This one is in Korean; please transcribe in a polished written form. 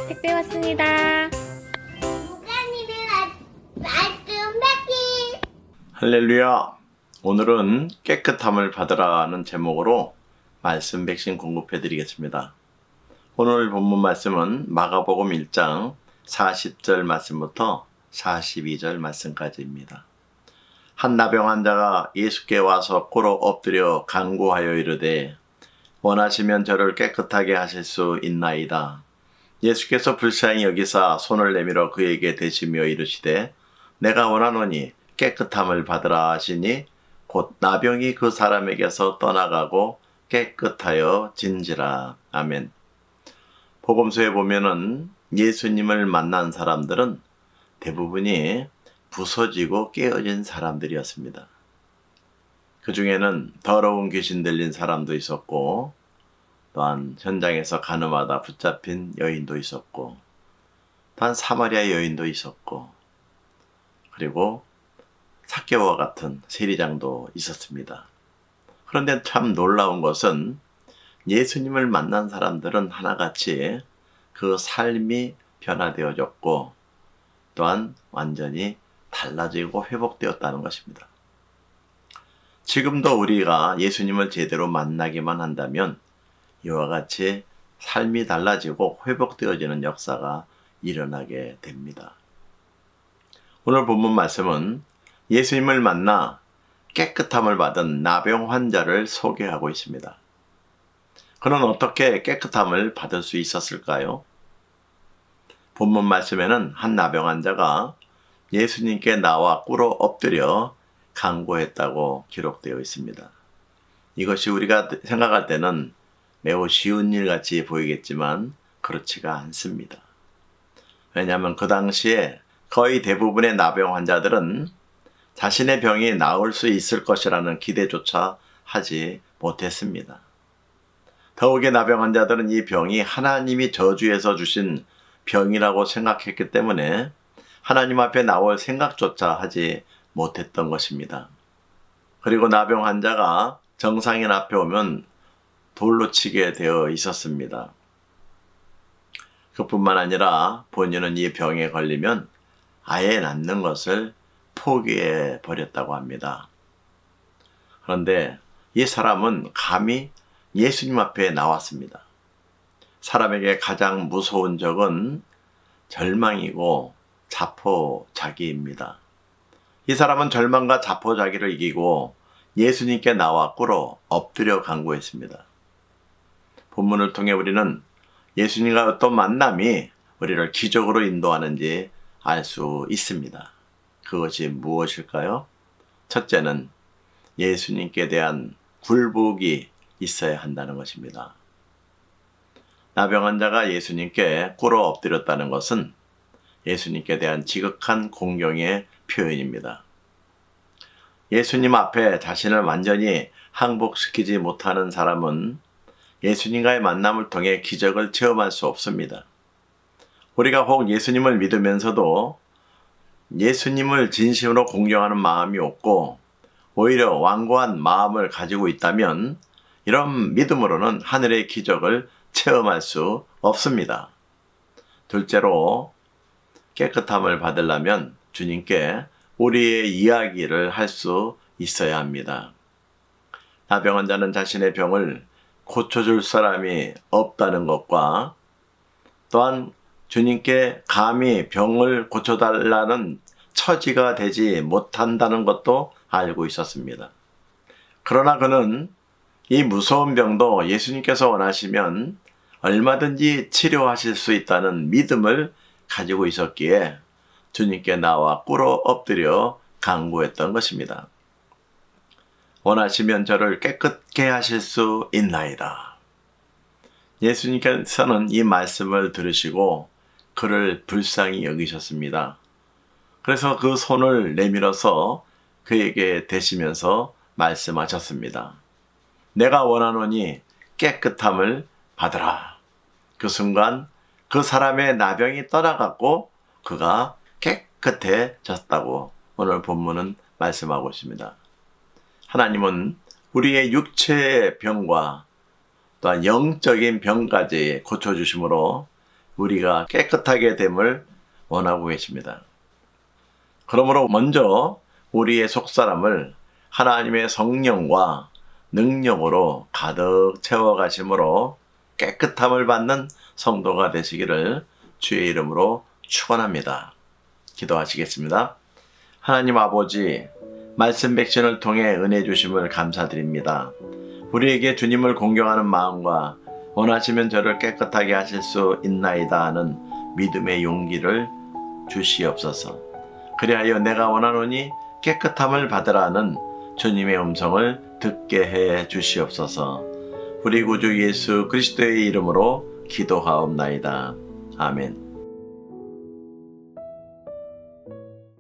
택배 왔습니다. 목사님의 말씀 받기. 할렐루야! 오늘은 깨끗함을 받으라는 제목으로 말씀 백신 공급해 드리겠습니다. 오늘 본문 말씀은 마가복음 1장 40절 말씀부터 42절 말씀까지입니다. 한 나병 환자가 예수께 와서 꿇어 엎드려 간구하여 이르되 원하시면 저를 깨끗하게 하실 수 있나이다. 예수께서 불쌍히 여기사 손을 내밀어 그에게 대시며 이르시되 내가 원하노니 깨끗함을 받으라 하시니 곧 나병이 그 사람에게서 떠나가고 깨끗하여 진지라. 아멘. 복음서에 보면은 예수님을 만난 사람들은 대부분이 부서지고 깨어진 사람들이었습니다. 그 중에는 더러운 귀신 들린 사람도 있었고, 또한 현장에서 가늠하다 붙잡힌 여인도 있었고, 또한 사마리아 여인도 있었고, 그리고 삭개와 같은 세리장도 있었습니다. 그런데 참 놀라운 것은 예수님을 만난 사람들은 하나같이 그 삶이 변화되어졌고, 또한 완전히 달라지고 회복되었다는 것입니다. 지금도 우리가 예수님을 제대로 만나기만 한다면 이와 같이 삶이 달라지고 회복되어지는 역사가 일어나게 됩니다. 오늘 본문 말씀은 예수님을 만나 깨끗함을 받은 나병 환자를 소개하고 있습니다. 그는 어떻게 깨끗함을 받을 수 있었을까요? 본문 말씀에는 한 나병 환자가 예수님께 나와 꿇어 엎드려 간구했다고 기록되어 있습니다. 이것이 우리가 생각할 때는 매우 쉬운 일 같이 보이겠지만 그렇지가 않습니다. 왜냐하면 그 당시에 거의 대부분의 나병 환자들은 자신의 병이 나을 수 있을 것이라는 기대조차 하지 못했습니다. 더욱이 나병 환자들은 이 병이 하나님이 저주해서 주신 병이라고 생각했기 때문에 하나님 앞에 나올 생각조차 하지 못했던 것입니다. 그리고 나병 환자가 정상인 앞에 오면 돌로 치게 되어 있었습니다. 그뿐만 아니라 본인은 이 병에 걸리면 아예 낫는 것을 포기해 버렸다고 합니다. 그런데 이 사람은 감히 예수님 앞에 나왔습니다. 사람에게 가장 무서운 적은 절망이고 자포자기입니다. 이 사람은 절망과 자포자기를 이기고 예수님께 나와 꿇어 엎드려 간구했습니다. 본문을 통해 우리는 예수님과 어떤 만남이 우리를 기적으로 인도하는지 알 수 있습니다. 그것이 무엇일까요? 첫째는 예수님께 대한 굴복이 있어야 한다는 것입니다. 나병 환자가 예수님께 꿇어 엎드렸다는 것은 예수님께 대한 지극한 공경의 표현입니다. 예수님 앞에 자신을 완전히 항복시키지 못하는 사람은 예수님과의 만남을 통해 기적을 체험할 수 없습니다. 우리가 혹 예수님을 믿으면서도 예수님을 진심으로 공경하는 마음이 없고 오히려 완고한 마음을 가지고 있다면 이런 믿음으로는 하늘의 기적을 체험할 수 없습니다. 둘째로 깨끗함을 받으려면 주님께 우리의 이야기를 할 수 있어야 합니다. 나병 환자는 자신의 병을 고쳐줄 사람이 없다는 것과 또한 주님께 감히 병을 고쳐달라는 처지가 되지 못한다는 것도 알고 있었습니다. 그러나 그는 이 무서운 병도 예수님께서 원하시면 얼마든지 치료하실 수 있다는 믿음을 가지고 있었기에 주님께 나와 꿇어 엎드려 간구했던 것입니다. 원하시면 저를 깨끗게 하실 수 있나이다. 예수님께서는 이 말씀을 들으시고 그를 불쌍히 여기셨습니다. 그래서 그 손을 내밀어서 그에게 대시면서 말씀하셨습니다. 내가 원하노니 깨끗함을 받으라. 그 순간 그 사람의 나병이 떠나갔고 그가 깨끗해졌다고 오늘 본문은 말씀하고 있습니다. 하나님은 우리의 육체의 병과 또한 영적인 병까지 고쳐주심으로 우리가 깨끗하게 됨을 원하고 계십니다. 그러므로 먼저 우리의 속사람을 하나님의 성령과 능력으로 가득 채워가심으로 깨끗함을 받는 성도가 되시기를 주의 이름으로 축원합니다. 기도하시겠습니다. 하나님 아버지, 말씀 백신을 통해 은혜 주심을 감사드립니다. 우리에게 주님을 공경하는 마음과 원하시면 저를 깨끗하게 하실 수 있나이다 하는 믿음의 용기를 주시옵소서. 그리하여 내가 원하노니 깨끗함을 받으라는 주님의 음성을 듣게 해 주시옵소서. 우리 구주 예수 그리스도의 이름으로 기도하옵나이다. 아멘.